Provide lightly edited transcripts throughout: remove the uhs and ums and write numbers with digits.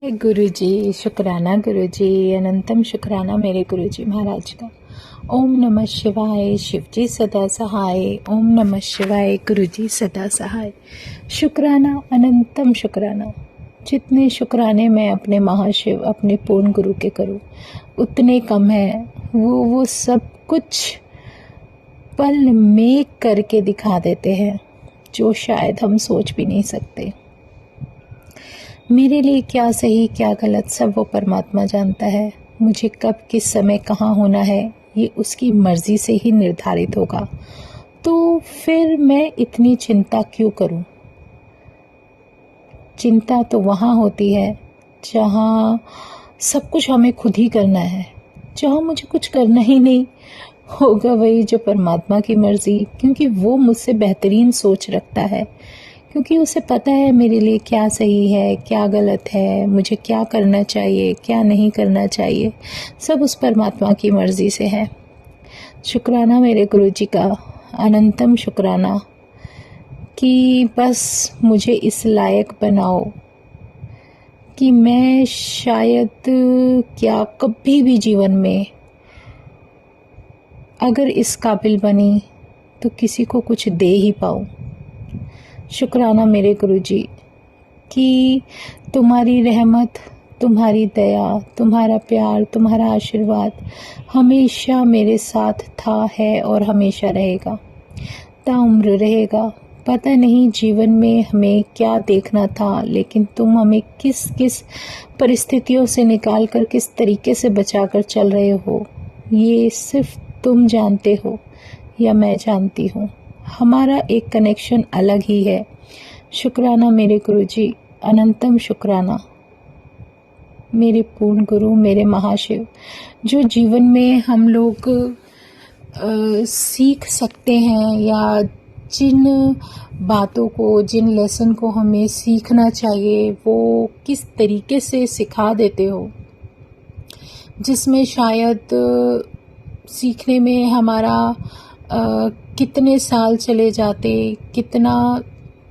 गुरुजी, शुक्राना गुरुजी, अनंतम शुक्राना मेरे गुरुजी महाराज का। ओम नमः शिवाय, शिवजी सदा सहाय। ओम नमः शिवाय, गुरुजी सदा सहाय। शुक्राना, अनंतम शुक्राना। जितने शुक्राने मैं अपने महाशिव, अपने पूर्ण गुरु के करूं उतने कम है। वो सब कुछ पल में करके दिखा देते हैं जो शायद हम सोच भी नहीं सकते। मेरे लिए क्या सही क्या गलत सब वो परमात्मा जानता है। मुझे कब किस समय कहाँ होना है ये उसकी मर्जी से ही निर्धारित होगा। तो फिर मैं इतनी चिंता क्यों करूं? चिंता तो वहाँ होती है जहाँ सब कुछ हमें खुद ही करना है, जहाँ मुझे कुछ करना ही नहीं होगा वही जो परमात्मा की मर्जी, क्योंकि वो मुझसे बेहतरीन सोच रखता है, क्योंकि उसे पता है मेरे लिए क्या सही है क्या गलत है, मुझे क्या करना चाहिए क्या नहीं करना चाहिए, सब उस परमात्मा की मर्ज़ी से है। शुक्राना मेरे गुरुजी का, अनंतम शुक्राना कि बस मुझे इस लायक बनाओ कि मैं शायद क्या कभी भी जीवन में अगर इस काबिल बनी तो किसी को कुछ दे ही पाऊँ। शुक्राना मेरे गुरुजी कि तुम्हारी रहमत, तुम्हारी दया, तुम्हारा प्यार, तुम्हारा आशीर्वाद हमेशा मेरे साथ था, है और हमेशा रहेगा, ताउम्र रहेगा। पता नहीं जीवन में हमें क्या देखना था, लेकिन तुम हमें किस किस परिस्थितियों से निकाल कर किस तरीके से बचा कर चल रहे हो, ये सिर्फ तुम जानते हो या मैं जानती हूँ। हमारा एक कनेक्शन अलग ही है। शुक्राना मेरे गुरुजी, अनंतम शुक्राना मेरे पूर्ण गुरु, मेरे महाशिव, जो जीवन में हम लोग सीख सकते हैं या जिन बातों को, जिन लेसन को हमें सीखना चाहिए वो किस तरीके से सिखा देते हो, जिसमें शायद सीखने में हमारा कितने साल चले जाते, कितना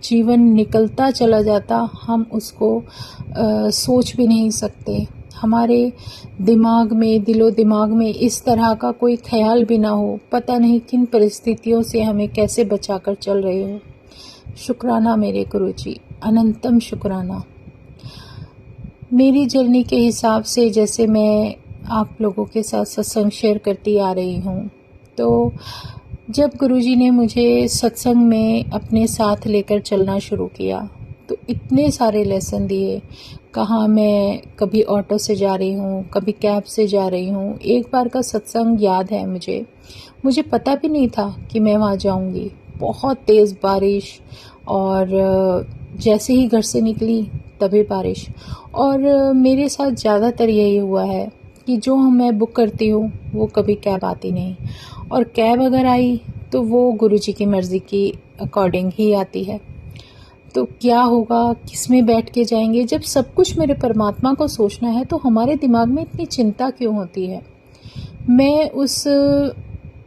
जीवन निकलता चला जाता, हम उसको सोच भी नहीं सकते। हमारे दिमाग में, दिलो दिमाग में इस तरह का कोई ख्याल भी ना हो, पता नहीं किन परिस्थितियों से हमें कैसे बचाकर चल रहे हो। शुक्राना मेरे गुरुजी, अनंतम शुक्राना। मेरी जर्नी के हिसाब से जैसे मैं आप लोगों के साथ सत्संग शेयर करती आ रही हूँ, तो जब गुरुजी ने मुझे सत्संग में अपने साथ लेकर चलना शुरू किया तो इतने सारे लेसन दिए। कहाँ मैं कभी ऑटो से जा रही हूँ, कभी कैब से जा रही हूँ। एक बार का सत्संग याद है मुझे पता भी नहीं था कि मैं वहाँ जाऊँगी। बहुत तेज़ बारिश, और जैसे ही घर से निकली तभी बारिश। और मेरे साथ ज़्यादातर यही हुआ है कि जो मैं बुक करती हूँ वो कभी कैब आती नहीं, और कैब अगर आई तो वो गुरुजी की मर्ज़ी की अकॉर्डिंग ही आती है। तो क्या होगा, किस में बैठ के जाएंगे? जब सब कुछ मेरे परमात्मा को सोचना है तो हमारे दिमाग में इतनी चिंता क्यों होती है? मैं उस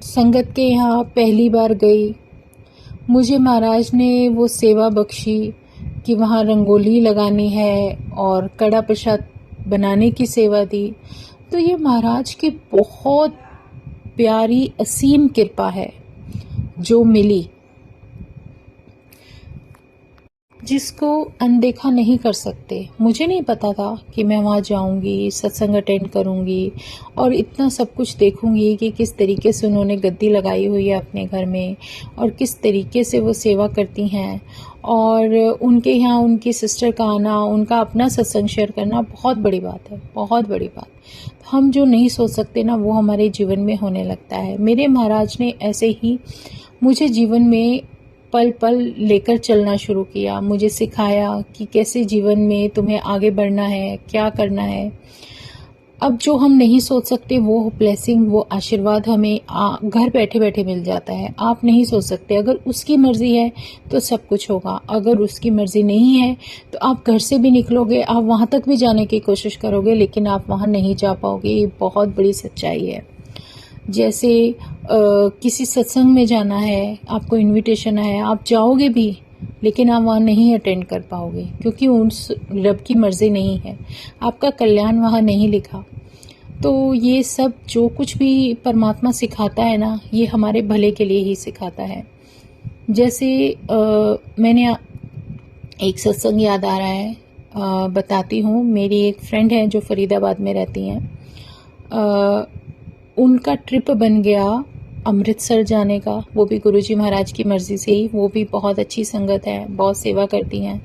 संगत के यहाँ पहली बार गई, मुझे महाराज ने वो सेवा बख्शी कि वहाँ रंगोली लगानी है और कड़ा प्रसाद बनाने की सेवा दी। तो ये महाराज की बहुत प्यारी असीम कृपा है जो मिली, जिसको अनदेखा नहीं कर सकते। मुझे नहीं पता था कि मैं वहाँ जाऊँगी, सत्संग अटेंड करूँगी और इतना सब कुछ देखूँगी कि किस तरीके से उन्होंने गद्दी लगाई हुई है अपने घर में और किस तरीके से वो सेवा करती हैं, और उनके यहाँ उनकी सिस्टर का आना, उनका अपना सत्संग शेयर करना बहुत बड़ी बात है, बहुत बड़ी बात। हम जो नहीं सोच सकते ना वो हमारे जीवन में होने लगता है। मेरे महाराज ने ऐसे ही मुझे जीवन में पल पल लेकर चलना शुरू किया, मुझे सिखाया कि कैसे जीवन में तुम्हें आगे बढ़ना है, क्या करना है। अब जो हम नहीं सोच सकते वो ब्लेसिंग, वो आशीर्वाद हमें घर बैठे बैठे मिल जाता है। आप नहीं सोच सकते, अगर उसकी मर्ज़ी है तो सब कुछ होगा, अगर उसकी मर्ज़ी नहीं है तो आप घर से भी निकलोगे, आप वहाँ तक भी जाने की कोशिश करोगे लेकिन आप वहाँ नहीं जा पाओगे। ये बहुत बड़ी सच्चाई है। जैसे किसी सत्संग में जाना है, आपको इनविटेशन है, आप जाओगे भी लेकिन आप वहाँ नहीं अटेंड कर पाओगे क्योंकि उस रब की मर्ज़ी नहीं है, आपका कल्याण वहाँ नहीं लिखा। तो ये सब जो कुछ भी परमात्मा सिखाता है ना, ये हमारे भले के लिए ही सिखाता है। जैसे मैंने एक सत्संग याद आ रहा है, बताती हूँ। मेरी एक फ्रेंड है जो फरीदाबाद में रहती हैं, उनका ट्रिप बन गया अमृतसर जाने का, वो भी गुरुजी महाराज की मर्ज़ी से ही। वो भी बहुत अच्छी संगत है, बहुत सेवा करती हैं।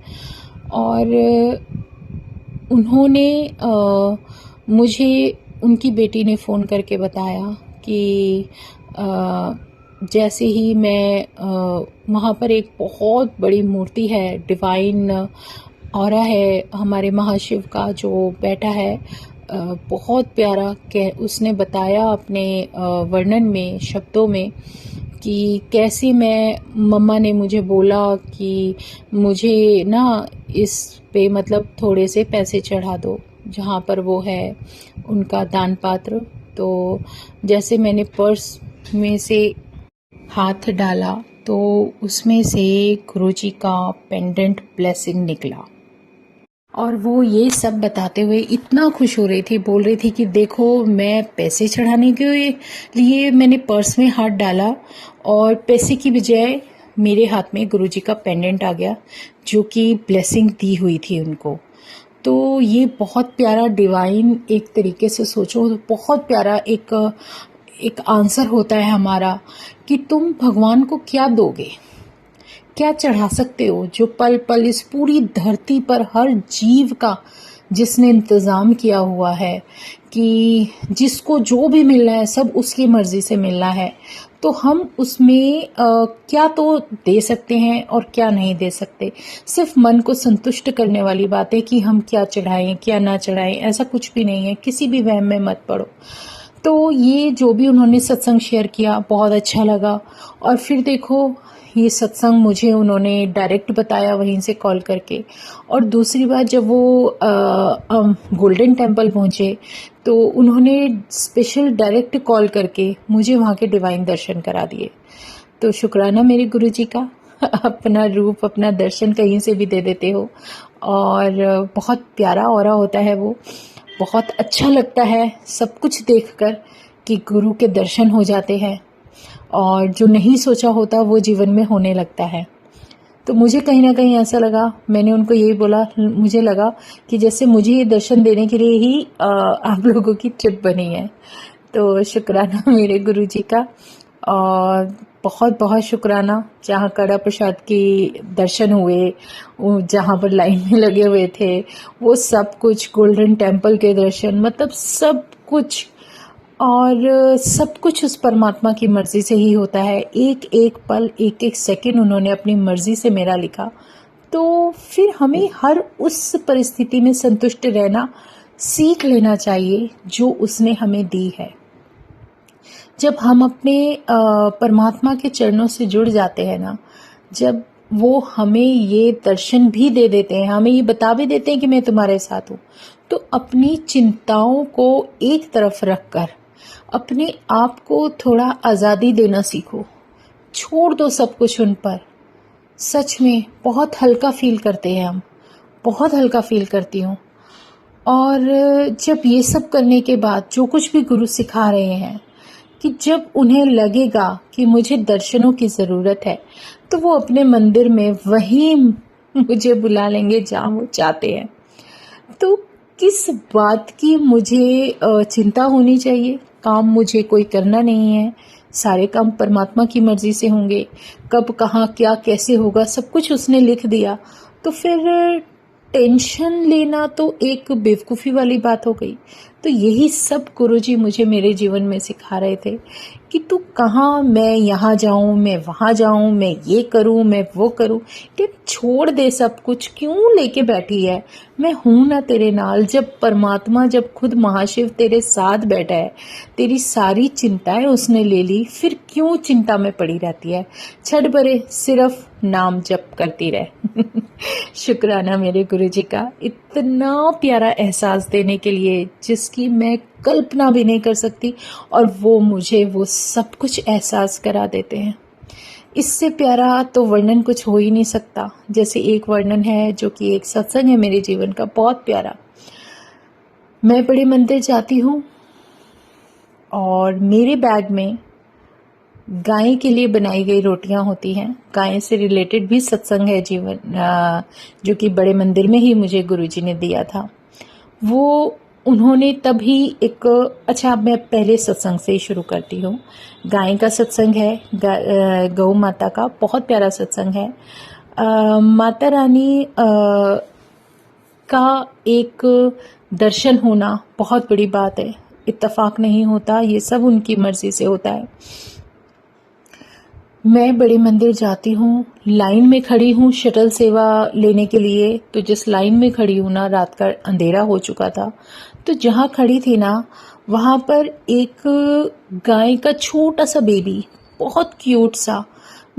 और उन्होंने मुझे उनकी बेटी ने फ़ोन करके बताया कि जैसे ही मैं वहाँ पर एक बहुत बड़ी मूर्ति है, डिवाइन ऑरा है हमारे महाशिव का जो बैठा है, बहुत प्यारा। उसने बताया अपने वर्णन में, शब्दों में, कि कैसे मम्मा ने मुझे बोला कि मुझे ना इस पे मतलब थोड़े से पैसे चढ़ा दो जहाँ पर वो है उनका दान पात्र। तो जैसे मैंने पर्स में से हाथ डाला तो उसमें से गुरुजी का पेंडेंट ब्लेसिंग निकला। और वो ये सब बताते हुए इतना खुश हो रही थी, बोल रही थी कि देखो, मैं पैसे चढ़ाने के लिए मैंने पर्स में हाथ डाला और पैसे की बजाय मेरे हाथ में गुरुजी का पेंडेंट आ गया जो कि ब्लेसिंग दी हुई थी उनको। तो ये बहुत प्यारा डिवाइन, एक तरीके से सोचो तो बहुत प्यारा एक आंसर होता है हमारा कि तुम भगवान को क्या दोगे, क्या चढ़ा सकते हो। जो पल पल इस पूरी धरती पर हर जीव का जिसने इंतज़ाम किया हुआ है कि जिसको जो भी मिलना है सब उसकी मर्ज़ी से मिलना है, तो हम उसमें क्या तो दे सकते हैं और क्या नहीं दे सकते। सिर्फ मन को संतुष्ट करने वाली बात है कि हम क्या चढ़ाएं क्या ना चढ़ाएं, ऐसा कुछ भी नहीं है। किसी भी वहम में मत पड़ो। तो ये जो भी उन्होंने सत्संग शेयर किया बहुत अच्छा लगा। और फिर देखो, ये सत्संग मुझे उन्होंने डायरेक्ट बताया वहीं से कॉल करके। और दूसरी बात, जब वो गोल्डन टेम्पल पहुँचे तो उन्होंने स्पेशल डायरेक्ट कॉल करके मुझे वहाँ के डिवाइन दर्शन करा दिए। तो शुक्राना मेरे गुरुजी का। अपना रूप, अपना दर्शन कहीं से भी दे देते हो। और बहुत प्यारा ऑरा होता है वो, बहुत अच्छा लगता है सब कुछ देखकर कि गुरु के दर्शन हो जाते हैं और जो नहीं सोचा होता वो जीवन में होने लगता है। तो मुझे कहीं ना कहीं ऐसा लगा, मैंने उनको यही बोला, मुझे लगा कि जैसे मुझे ये दर्शन देने के लिए ही आप लोगों की ट्रिप बनी है। तो शुक्राना मेरे गुरुजी का। और बहुत बहुत शुक्राना जहाँ कड़ा प्रसाद की दर्शन हुए, जहाँ पर लाइन में लगे हुए थे, वो सब कुछ, गोल्डन टेम्पल के दर्शन, मतलब सब कुछ। और सब कुछ उस परमात्मा की मर्जी से ही होता है। एक एक पल, एक एक सेकंड उन्होंने अपनी मर्जी से मेरा लिखा। तो फिर हमें हर उस परिस्थिति में संतुष्ट रहना सीख लेना चाहिए जो उसने हमें दी है। जब हम अपने परमात्मा के चरणों से जुड़ जाते हैं ना, जब वो हमें ये दर्शन भी दे देते हैं, हमें ये बता भी देते हैं कि मैं तुम्हारे साथ हूँ, तो अपनी चिंताओं को एक तरफ रखकर अपने आप को थोड़ा आज़ादी देना सीखो। छोड़ दो सब कुछ उन पर। सच में बहुत हल्का फील करते हैं हम, बहुत हल्का फील करती हूँ। और जब ये सब करने के बाद जो कुछ भी गुरु सिखा रहे हैं, कि जब उन्हें लगेगा कि मुझे दर्शनों की ज़रूरत है, तो वो अपने मंदिर में वहीं मुझे बुला लेंगे जहाँ वो चाहते हैं। तो किस बात की मुझे चिंता होनी चाहिए? काम मुझे कोई करना नहीं है, सारे काम परमात्मा की मर्जी से होंगे। कब, कहाँ, क्या, कैसे होगा, सब कुछ उसने लिख दिया। तो फिर टेंशन लेना तो एक बेवकूफ़ी वाली बात हो गई। तो यही सब गुरुजी मुझे मेरे जीवन में सिखा रहे थे कि तू कहाँ, मैं यहाँ जाऊँ, मैं वहाँ जाऊँ, मैं ये करूँ, मैं वो करूँ, कि छोड़ दे सब कुछ, क्यों लेके बैठी है? मैं हूँ ना तेरे नाल। जब परमात्मा, जब खुद महाशिव तेरे साथ बैठा है, तेरी सारी चिंताएं उसने ले ली, फिर क्यों चिंता में पड़ी रहती है? छड़ परे, सिर्फ नाम जप करती रहे। शुक्राना मेरे गुरुजी का, इतना प्यारा एहसास देने के लिए जिसकी मैं कल्पना भी नहीं कर सकती, और वो मुझे वो सब कुछ एहसास करा देते हैं। इससे प्यारा तो वर्णन कुछ हो ही नहीं सकता। जैसे एक वर्णन है जो कि एक सत्संग है मेरे जीवन का बहुत प्यारा। मैं बड़े मंदिर जाती हूँ और मेरे बैग में गाय के लिए बनाई गई रोटियां होती हैं। गाय से रिलेटेड भी सत्संग है जो कि बड़े मंदिर में ही मुझे गुरुजी ने दिया था। वो उन्होंने तभी एक अच्छा, अब मैं पहले सत्संग से ही शुरू करती हूँ। गाय का सत्संग है, गौ माता का बहुत प्यारा सत्संग है। माता रानी का एक दर्शन होना बहुत बड़ी बात है। इत्तेफाक नहीं होता, ये सब उनकी मर्जी से होता है। मैं बड़े मंदिर जाती हूँ, लाइन में खड़ी हूँ शटल सेवा लेने के लिए। तो जिस लाइन में खड़ी हूँ ना, रात का अंधेरा हो चुका था, तो जहाँ खड़ी थी ना वहाँ पर एक गाय का छोटा सा बेबी, बहुत क्यूट सा,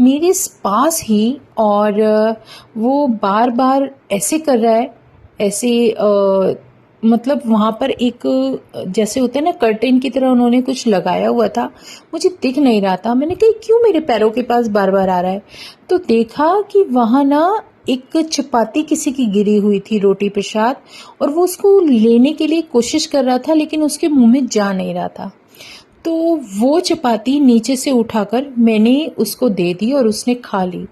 मेरे पास ही, और वो बार बार ऐसे कर रहा है, ऐसे मतलब वहाँ पर एक जैसे होते हैं ना कर्टेन की तरह उन्होंने कुछ लगाया हुआ था, मुझे दिख नहीं रहा था। मैंने कहा क्यों मेरे पैरों के पास बार बार आ रहा है, तो देखा कि वहाँ ना एक चपाती किसी की गिरी हुई थी, रोटी प्रसाद, और वो उसको लेने के लिए कोशिश कर रहा था लेकिन उसके मुंह में जा नहीं रहा था। तो वो चपाती नीचे से उठाकर मैंने उसको दे दी और उसने खा ली।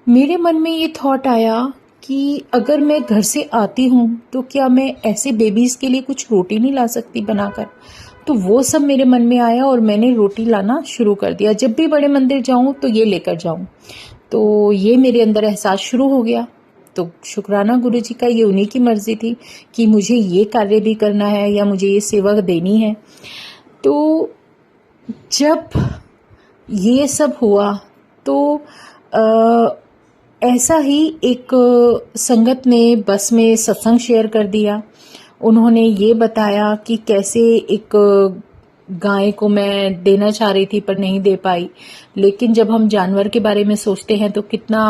मेरे मन में ये थॉट आया कि अगर मैं घर से आती हूँ तो क्या मैं ऐसे बेबीज के लिए कुछ रोटी नहीं ला सकती बनाकर। तो वो सब मेरे मन में आया और मैंने रोटी लाना शुरू कर दिया। जब भी बड़े मंदिर जाऊं तो ये लेकर जाऊं। तो ये मेरे अंदर एहसास शुरू हो गया। तो शुक्राना गुरुजी का, ये उन्हीं की मर्जी थी कि मुझे ये कार्य भी करना है या मुझे ये सेवा देनी है। तो जब ये सब हुआ तो ऐसा ही एक संगत ने बस में सत्संग शेयर कर दिया। उन्होंने ये बताया कि कैसे एक गाय को मैं देना चाह रही थी पर नहीं दे पाई। लेकिन जब हम जानवर के बारे में सोचते हैं तो कितना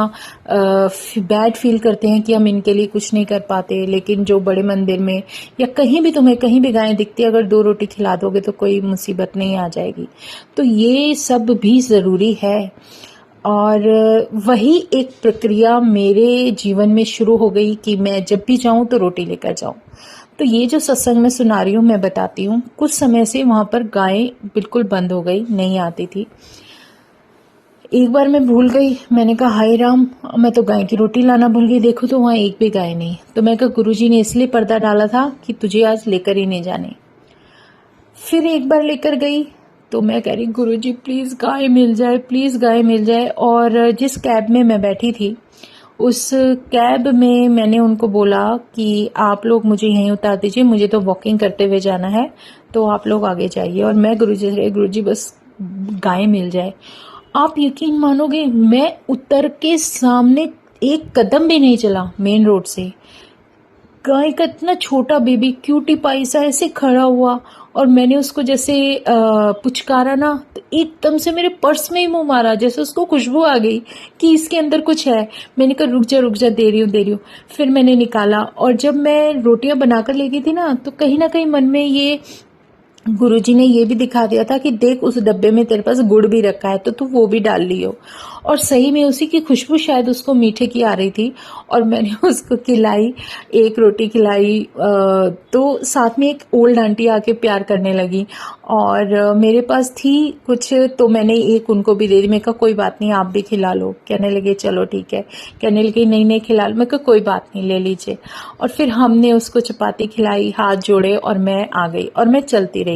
बैड फील करते हैं कि हम इनके लिए कुछ नहीं कर पाते। लेकिन जो बड़े मंदिर में या कहीं भी तुम्हें कहीं भी गाय दिखती है, अगर 2 रोटी खिला दोगे तो कोई मुसीबत नहीं आ जाएगी। तो ये सब भी ज़रूरी है। और वही एक प्रक्रिया मेरे जीवन में शुरू हो गई कि मैं जब भी जाऊं तो रोटी लेकर जाऊं। तो ये जो सत्संग में सुना रही हूँ, मैं बताती हूँ, कुछ समय से वहां पर गाय बिल्कुल बंद हो गई, नहीं आती थी। एक बार मैं भूल गई, मैंने कहा हाय राम, मैं तो गाय की रोटी लाना भूल गई, देखो तो वहां एक भी गाय नहीं। तो मैं कहा गुरुजी ने इसलिए पर्दा डाला था कि तुझे आज लेकर ही नहीं जाने। फिर एक बार लेकर गई तो मैं कह रही गुरुजी प्लीज गाय मिल जाए, प्लीज गाय मिल जाए। और जिस कैब में मैं बैठी थी उस कैब में मैंने उनको बोला कि आप लोग मुझे यहीं उतार दीजिए, मुझे तो वॉकिंग करते हुए जाना है, तो आप लोग आगे जाइए और मैं गुरुजी से, गुरुजी बस गाय मिल जाए। आप यकीन मानोगे, मैं उतर के सामने एक कदम भी नहीं चला मेन रोड से, गाय का इतना छोटा बेबी क्यूटी पाई सा ऐसे खड़ा हुआ और मैंने उसको जैसे पुचकारा ना, तो एकदम से मेरे पर्स में ही मुंह मारा, जैसे उसको खुशबू आ गई कि इसके अंदर कुछ है। मैंने कहा रुक जा, दे रही हूँ। फिर मैंने निकाला और जब मैं रोटियां बनाकर ले गई थी ना, तो कहीं ना कहीं मन में ये गुरुजी ने ये भी दिखा दिया था कि देख उस डब्बे में तेरे पास गुड़ भी रखा है, तो तू वो भी डाल लियो। और सही में उसी की खुशबू शायद उसको मीठे की आ रही थी और मैंने उसको खिलाई, एक रोटी खिलाई। तो साथ में एक ओल्ड आंटी आके प्यार करने लगी और मेरे पास थी कुछ, तो मैंने एक उनको भी दे दी। मैं कहा कोई बात नहीं, आप भी खिला लो। कहने लगे चलो ठीक है। कहने लगे नहीं खिला लो। मैं कहा कोई बात नहीं, ले लीजिए। और फिर हमने उसको चपाती खिलाई, हाथ जोड़े और मैं आ गई और मैं चलती रही।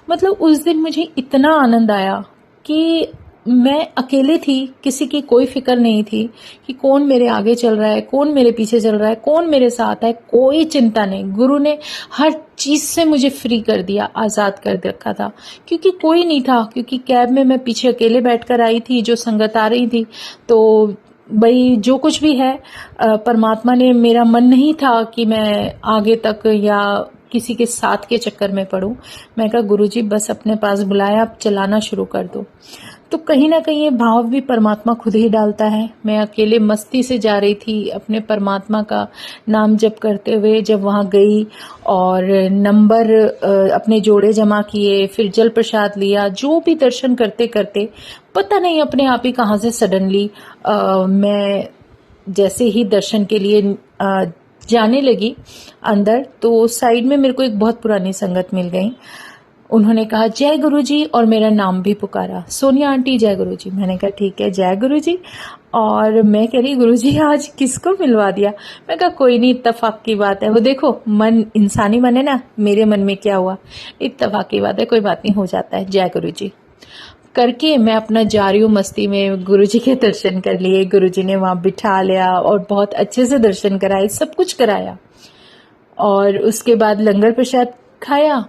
मतलब उस दिन मुझे इतना आनंद आया कि मैं अकेले थी, किसी की कोई फिक्र नहीं थी कि कौन मेरे आगे चल रहा है, कौन मेरे पीछे चल रहा है, कौन मेरे साथ है, कोई चिंता नहीं। गुरु ने हर चीज से मुझे फ्री कर दिया, आजाद कर रखा था, क्योंकि कोई नहीं था। क्योंकि कैब में मैं पीछे अकेले बैठकर आई थी, जो संगत आ रही थी, तो भाई जो कुछ भी है परमात्मा ने, मेरा मन नहीं था कि मैं आगे तक या किसी के साथ के चक्कर में पड़ूं। मैं कहा गुरुजी बस अपने पास बुलाया, आप चलाना शुरू कर दो। तो कहीं ना कहीं ये भाव भी परमात्मा खुद ही डालता है। मैं अकेले मस्ती से जा रही थी अपने परमात्मा का नाम जप करते हुए, जब वहाँ गई और नंबर अपने जोड़े जमा किए, फिर जल प्रसाद लिया, जो भी दर्शन करते करते पता नहीं अपने आप ही कहाँ से सडनली मैं जैसे ही दर्शन के लिए जाने लगी अंदर, तो साइड में मेरे को एक बहुत पुरानी संगत मिल गई। उन्होंने कहा जय गुरुजी और मेरा नाम भी पुकारा, सोनिया आंटी जय गुरुजी। मैंने कहा ठीक है जय गुरुजी। और मैं कह रही गुरुजी आज किसको मिलवा दिया। मैं कहा कोई नहीं, इत्तेफाक की बात है। वो देखो मन इंसानी मन है ना, मेरे मन में क्या हुआ, इत्तेफाक की बात है, कोई बात नहीं, हो जाता है, जय गुरुजी करके मैं अपना जा रही हूँ मस्ती में। गुरुजी के दर्शन कर लिए, गुरुजी ने वहाँ बिठा लिया और बहुत अच्छे से दर्शन कराए, सब कुछ कराया। और उसके बाद लंगर प्रसाद खाया,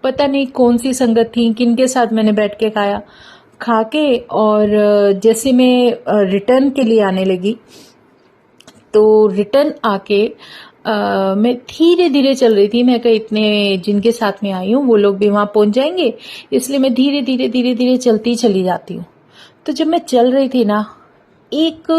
पता नहीं कौन सी संगत थी, किनके साथ मैंने बैठ के खाया। खा के और जैसे मैं रिटर्न के लिए आने लगी, तो रिटर्न आके मैं धीरे धीरे चल रही थी। मैं कहा इतने जिनके साथ में आई हूँ वो लोग भी वहां पहुंच जाएंगे, इसलिए मैं धीरे धीरे धीरे धीरे चलती चली जाती हूँ। तो जब मैं चल रही थी ना, एक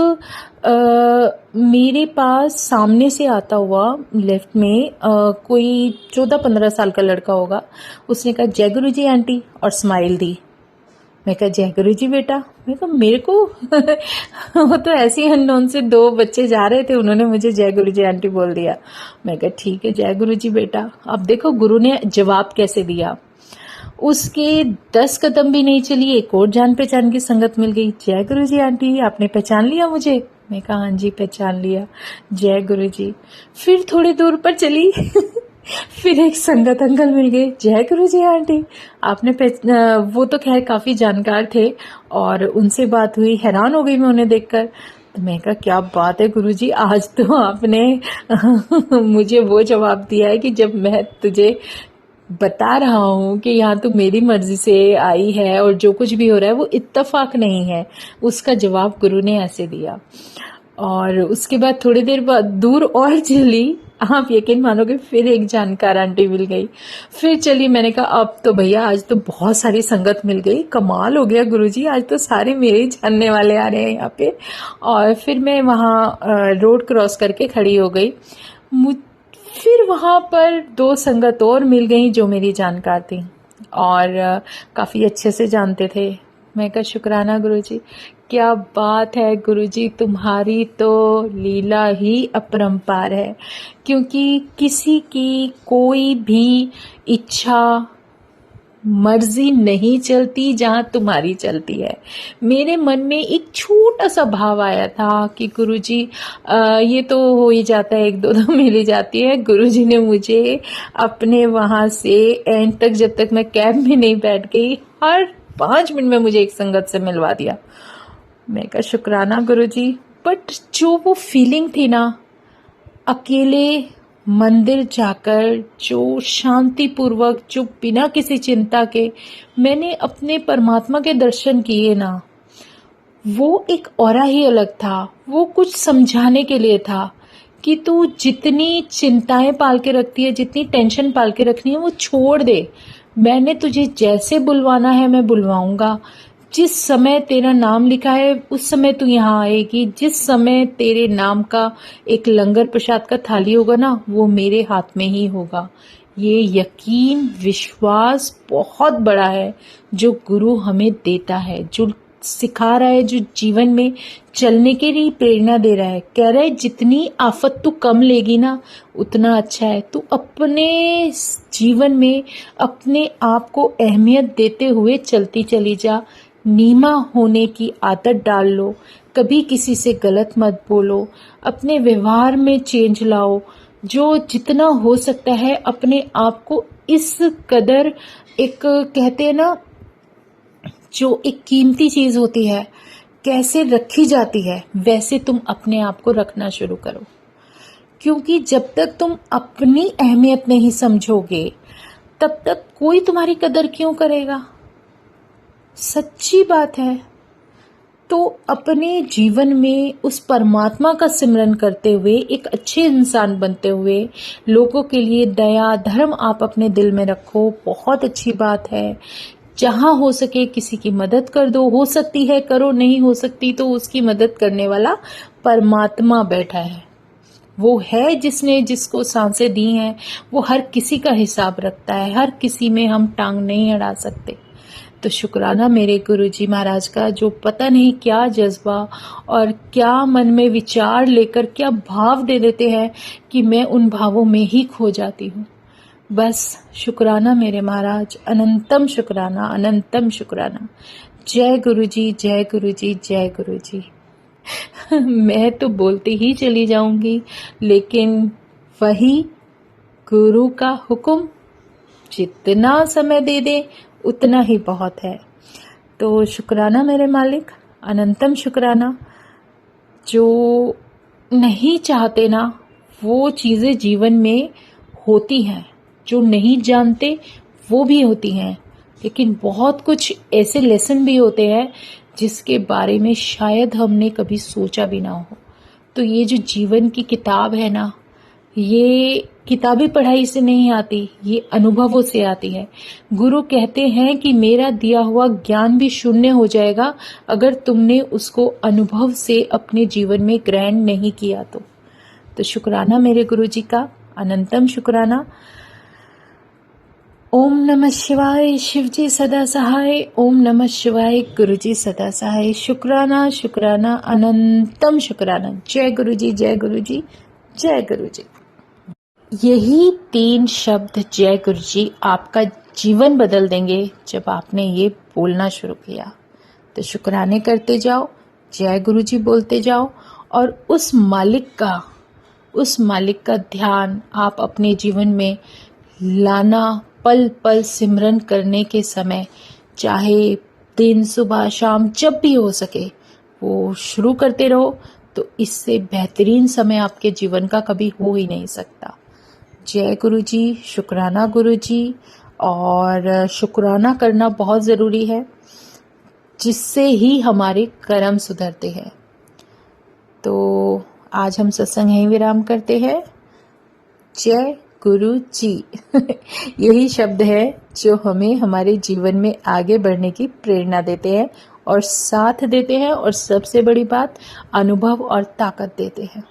मेरे पास सामने से आता हुआ लेफ्ट में कोई 14-15 साल का लड़का होगा। उसने कहा जय गुरु जी आंटी और स्माइल दी। मैं कहा जय गुरु जी बेटा। मैं कहा मेरे को वो तो ऐसी अननोन से 2 बच्चे जा रहे थे, उन्होंने मुझे जय गुरु जी आंटी बोल दिया। मैं कहा ठीक है जय गुरु जी बेटा। अब देखो गुरु ने जवाब कैसे दिया। उसके 10 कदम भी नहीं चली, एक और जान पहचान की संगत मिल गई। जय गुरु जी आंटी आपने पहचान लिया मुझे। मैं कहा हाँ जी पहचान लिया, जय गुरु जी। फिर थोड़ी दूर पर चली फिर एक संगत अंकल मिल गए, जय गुरु जी आंटी आपने वो तो खैर काफी जानकार थे और उनसे बात हुई, हैरान हो गई मैं उन्हें देखकर। तो मैं कहा क्या बात है गुरुजी, आज तो आपने मुझे वो जवाब दिया है कि जब मैं तुझे बता रहा हूँ कि यहाँ तो मेरी मर्जी से आई है और जो कुछ भी हो रहा है वो इत्तेफाक नहीं है, उसका जवाब गुरु ने ऐसे दिया। और उसके बाद थोड़ी देर बाद दूर और चली, आप यकीन मानोगे फिर एक जानकार आंटी मिल गई। फिर चली, मैंने कहा अब तो भैया आज तो बहुत सारी संगत मिल गई, कमाल हो गया गुरुजी, आज तो सारे मेरे ही जानने वाले आ रहे हैं यहाँ पे। और फिर मैं वहाँ रोड क्रॉस करके खड़ी हो गई। फिर वहां पर 2 संगत और मिल गई जो मेरी जानकार थी और काफी अच्छे से जानते थे। मैं कहा शुक्राना गुरुजी, क्या बात है गुरुजी, तुम्हारी तो लीला ही अपरंपार है। क्योंकि किसी की कोई भी इच्छा मर्जी नहीं चलती जहां तुम्हारी चलती है। मेरे मन में एक छोटा सा भाव आया था कि गुरुजी ये तो हो ही जाता है, 1-2 तो मिल ही जाती है। गुरुजी ने मुझे अपने वहां से एंड तक, जब तक मैं कैब में नहीं बैठ गई, हर 5 मिनट में मुझे एक संगत से मिलवा दिया। मैं कहा शुक्राना गुरुजी। बट जो वो फीलिंग थी ना, अकेले मंदिर जाकर जो शांतिपूर्वक, जो बिना किसी चिंता के मैंने अपने परमात्मा के दर्शन किए ना, वो एक औरा ही अलग था। वो कुछ समझाने के लिए था कि तू जितनी चिंताएं पाल के रखती है, जितनी टेंशन पाल के रखनी है, वो छोड़ दे। मैंने तुझे जैसे बुलवाना है मैं बुलवाऊंगा। जिस समय तेरा नाम लिखा है उस समय तू यहाँ आएगी। जिस समय तेरे नाम का एक लंगर प्रसाद का थाली होगा ना, वो मेरे हाथ में ही होगा। ये यकीन, विश्वास बहुत बड़ा है जो गुरु हमें देता है, जो सिखा रहा है, जो जीवन में चलने के लिए प्रेरणा दे रहा है। कह रहा है जितनी आफत तू कम लेगी ना उतना अच्छा है। तू अपने जीवन में अपने आप को अहमियत देते हुए चलती चली जा। नीमा होने की आदत डाल लो, कभी किसी से गलत मत बोलो, अपने व्यवहार में चेंज लाओ। जो जितना हो सकता है अपने आप को इस कदर, एक कहते हैं ना, जो एक कीमती चीज होती है कैसे रखी जाती है, वैसे तुम अपने आप को रखना शुरू करो। क्योंकि जब तक तुम अपनी अहमियत नहीं समझोगे तब तक कोई तुम्हारी कदर क्यों करेगा। सच्ची बात है। तो अपने जीवन में उस परमात्मा का सिमरन करते हुए, एक अच्छे इंसान बनते हुए, लोगों के लिए दया धर्म आप अपने दिल में रखो। बहुत अच्छी बात है जहाँ हो सके किसी की मदद कर दो, हो सकती है करो, नहीं हो सकती तो उसकी मदद करने वाला परमात्मा बैठा है। वो है जिसने जिसको सांसें दी हैं, वो हर किसी का हिसाब रखता है, हर किसी में हम टांग नहीं अड़ा सकते। तो शुक्राना मेरे गुरुजी महाराज का, जो पता नहीं क्या जज्बा और क्या मन में विचार लेकर क्या भाव दे देते हैं कि मैं उन भावों में ही खो जाती हूँ। बस शुक्राना मेरे महाराज, अनंतम शुक्राना, अनंतम शुक्राना। जय गुरुजी, जय गुरुजी, जय गुरुजी। मैं तो बोलती ही चली जाऊंगी, लेकिन वही गुरु का हुक्म, जितना समय दे दे उतना ही बहुत है। तो शुक्राना मेरे मालिक, अनंतम शुक्राना। जो नहीं चाहते ना वो चीज़ें जीवन में होती हैं, जो नहीं जानते वो भी होती हैं, लेकिन बहुत कुछ ऐसे लेसन भी होते हैं जिसके बारे में शायद हमने कभी सोचा भी ना हो। तो ये जो जीवन की किताब है ना, ये किताबी पढ़ाई से नहीं आती, ये अनुभवों से आती है। गुरु कहते हैं कि मेरा दिया हुआ ज्ञान भी शून्य हो जाएगा अगर तुमने उसको अनुभव से अपने जीवन में ग्रहण नहीं किया तो शुक्राना मेरे गुरुजी का, अनंतम शुक्राना। ओम नमः शिवाय, शिवजी सदा सहाय। ओम नमः शिवाय, गुरुजी सदा सहाय। शुक्राना शुक्राना, अनंतम शुक्राना। जय गुरुजी, जय गुरुजी, जय गुरुजी। यही 3 शब्द जय गुरुजी आपका जीवन बदल देंगे जब आपने ये बोलना शुरू किया। तो शुक्राने करते जाओ, जय गुरुजी बोलते जाओ, और उस मालिक का ध्यान आप अपने जीवन में लाना, पल पल सिमरन करने के समय, चाहे दिन, सुबह, शाम, जब भी हो सके वो शुरू करते रहो। तो इससे बेहतरीन समय आपके जीवन का कभी हो ही नहीं सकता। जय गुरुजी, शुक्राना गुरुजी। और शुक्राना करना बहुत ज़रूरी है, जिससे ही हमारे कर्म सुधरते हैं। तो आज हम सत्संग यहीं विराम करते हैं। जय गुरु जी। यही शब्द है जो हमें हमारे जीवन में आगे बढ़ने की प्रेरणा देते हैं और साथ देते हैं, और सबसे बड़ी बात, अनुभव और ताकत देते हैं।